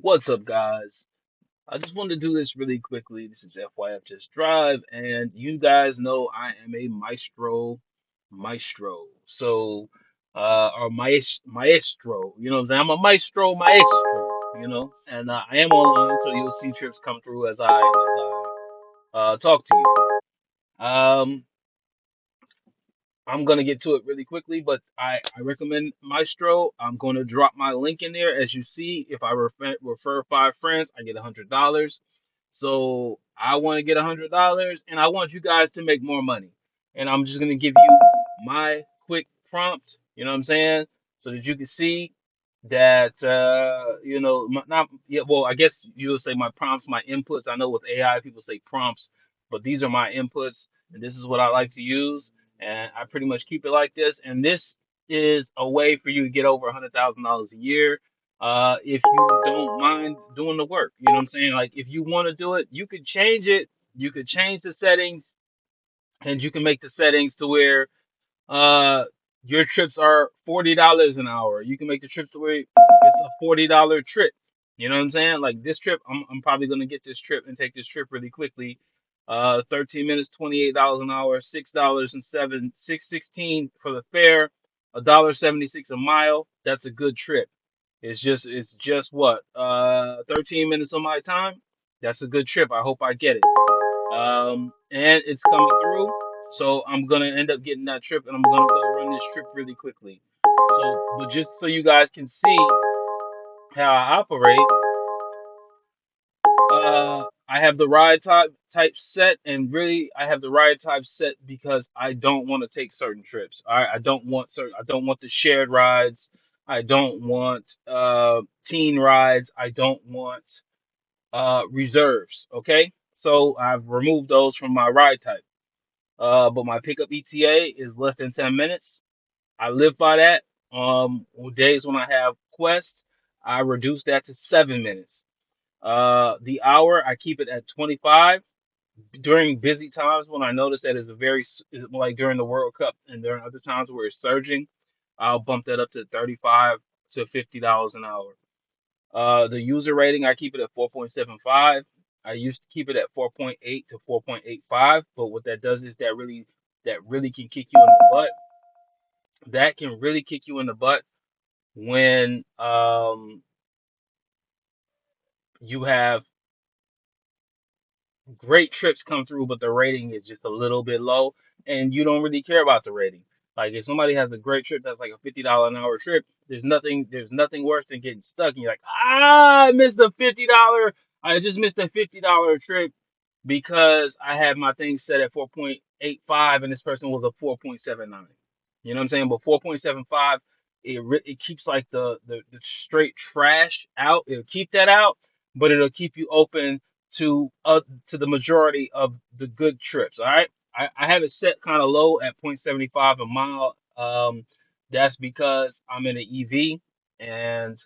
What's up, guys? I just wanted to do this really quickly. This is F.Y.F Just Drive, and you guys know I am a maestro. Or maestro. You know what I'm saying? I'm a maestro. And I am online, so you'll see trips come through as I talk to you. I'm gonna get to it really quickly, but I recommend Mystro. I'm gonna drop my link in there. As you see, if I refer 5 friends, I get $100. So I want to get $100, and I want you guys to make more money. And I'm just gonna give you my quick prompt. You know what I'm saying? So that you can see that not yeah. Well, I guess you'll say my prompts, my inputs. I know with AI people say prompts, but these are my inputs, and this is what I like to use, and I pretty much keep it like this. And this is a way for you to get over $100,000 a year, if you don't mind doing the work. You know what I'm saying? Like if you want to do it, you could change it. You could change the settings, and you can make the settings to where uh, your trips are $40 an hour. You can make the trips where it's a $40 trip. You know what I'm saying? Like this trip, I'm probably gonna get this trip and take this trip really quickly. 13 minutes, $28 an hour, $6.16 for the fare, $1.76 a mile. That's a good trip. It's just what 13 minutes of my time. That's a good trip. I hope I get it. And it's coming through. So I'm gonna end up getting that trip, and I'm gonna go run this trip really quickly. But just so you guys can see how I operate, I have the ride type set, and really I have the ride type set because I don't want to take certain trips. I don't want certain. I don't want the shared rides. I don't want teen rides. I don't want reserves. Okay, so I've removed those from my ride type. But my pickup ETA is less than 10 minutes. I live by that. On days when I have Quest, I reduce that to 7 minutes. The hour, I keep it at 25. During busy times when I notice that it's like during the World Cup and during other times where it's surging, I'll bump that up to 35 to $50 an hour. The user rating, I keep it at 4.75. I used to keep it at 4.8 to 4.85, but what that does is that really can kick you in the butt. That can really kick you in the butt when you have great trips come through, but the rating is just a little bit low, and you don't really care about the rating. Like if somebody has a great trip that's like a $50 an hour trip, there's nothing worse than getting stuck and you're like, I missed a $50. I just missed a $50 trip because I had my thing set at 4.85 and this person was a 4.79. You know what I'm saying? But 4.75, it keeps like the straight trash out. It'll keep that out, but it'll keep you open to the majority of the good trips. All right. I have it set kind of low at 0.75 a mile. That's because I'm in an EV, and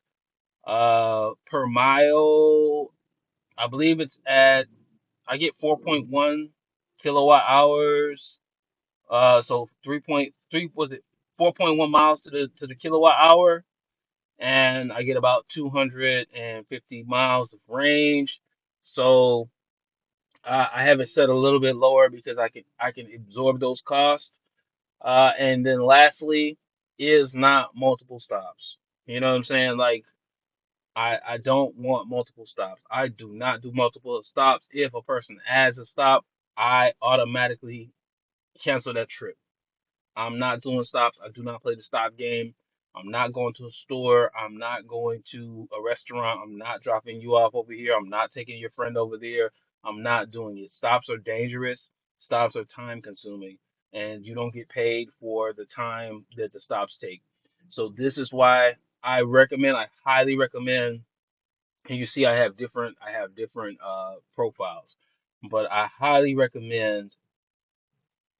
per mile, I believe I get 4.1 kilowatt hours. So 3.3 was it 4.1 miles to the kilowatt hour, and I get about 250 miles of range. So I have it set a little bit lower because I can absorb those costs. And then lastly is not multiple stops. You know what I'm saying? Like I don't want multiple stops. I do not do multiple stops. If a person adds a stop, I automatically cancel that trip. I'm not doing stops. I do not play the stop game. I'm not going to a store. I'm not going to a restaurant. I'm not dropping you off over here. I'm not taking your friend over there. I'm not doing it. Stops are dangerous. Stops are time consuming, and you don't get paid for the time that the stops take. So this is why I highly recommend, and you see I have different profiles, but I highly recommend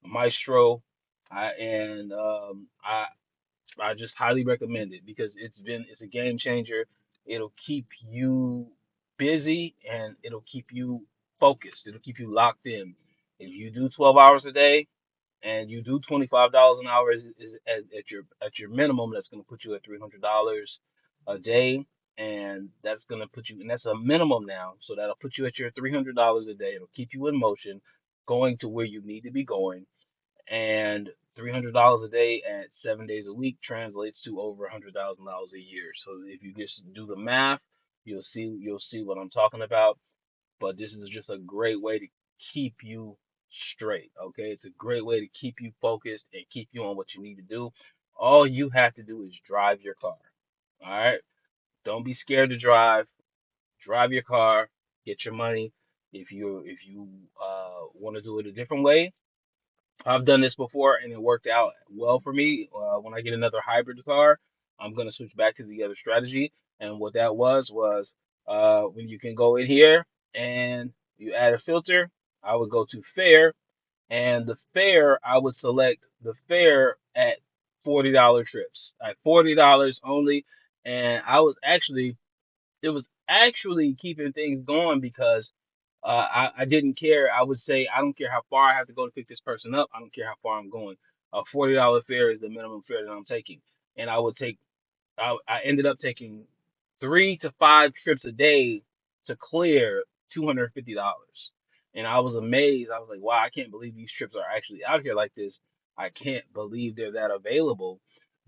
Maestro. I just highly recommend it because it's a game changer. It'll keep you busy and it'll keep you focused. It'll keep you locked in. If you do 12 hours a day and you do $25 an hour at your minimum, that's going to put you at $300 a day. and that's gonna put you, and that's a minimum now. So that'll put you at your $300 a day. It'll keep you in motion, going to where you need to be going. And $300 a day at 7 days a week translates to over $100,000 a year. So if you just do the math, you'll see what I'm talking about. But this is just a great way to keep you straight. Okay, it's a great way to keep you focused and keep you on what you need to do. All you have to do is drive your car. All right, don't be scared to drive. Drive your car, get your money. If you want to do it a different way, I've done this before and it worked out well for me. When I get another hybrid car, I'm gonna switch back to the other strategy. And what that was when you can go in here and you add a filter, I would go to fare, and the fare I would select the fare at $40 trips, at $40 only. And it was actually keeping things going because I didn't care. I would say, I don't care how far I have to go to pick this person up. I don't care how far I'm going. A $40 fare is the minimum fare that I'm taking. And I ended up taking 3 to 5 trips a day to clear $250. And I was amazed. I was like, wow, I can't believe these trips are actually out here like this. I can't believe they're that available.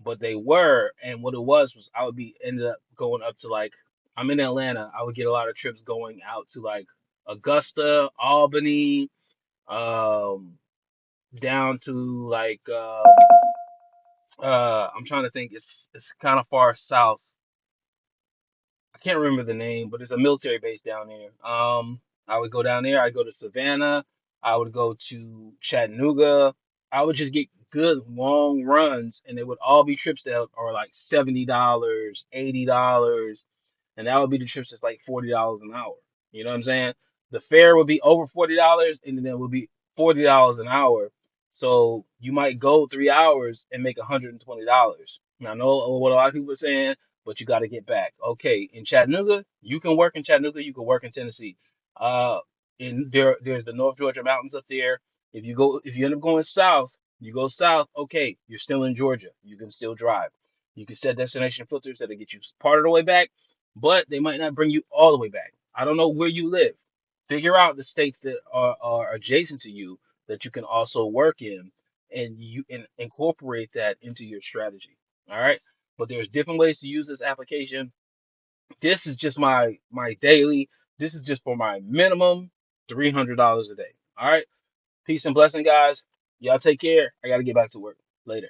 But they were. And what it was I would be ended up going up to, like, I'm in Atlanta. I would get a lot of trips going out to like Augusta, Albany, um, down to like I'm trying to think. It's kind of far south. I can't remember the name, but it's a military base down there. I would go down there. I'd go to Savannah. I would go to Chattanooga. I would just get good long runs, and it would all be trips that are like $70, $80, and that would be the trips that's like $40 an hour. You know what I'm saying? The fare would be over $40, and then it would be $40 an hour. So you might go 3 hours and make $120. Now, I know what a lot of people are saying, but you got to get back. Okay, in Chattanooga, you can work in Chattanooga, you can work in Tennessee. Uh, there's the North Georgia mountains up there. If you end up going south, you go south. Okay, you're still in Georgia. You can still drive. You can set destination filters that'll get you part of the way back, but they might not bring you all the way back. I don't know where you live. Figure out the states that are adjacent to you that you can also work in, and you can incorporate that into your strategy. All right. But there's different ways to use this application. This is just my daily. This is just for my minimum $300 a day. All right. Peace and blessing, guys. Y'all take care. I got to get back to work later.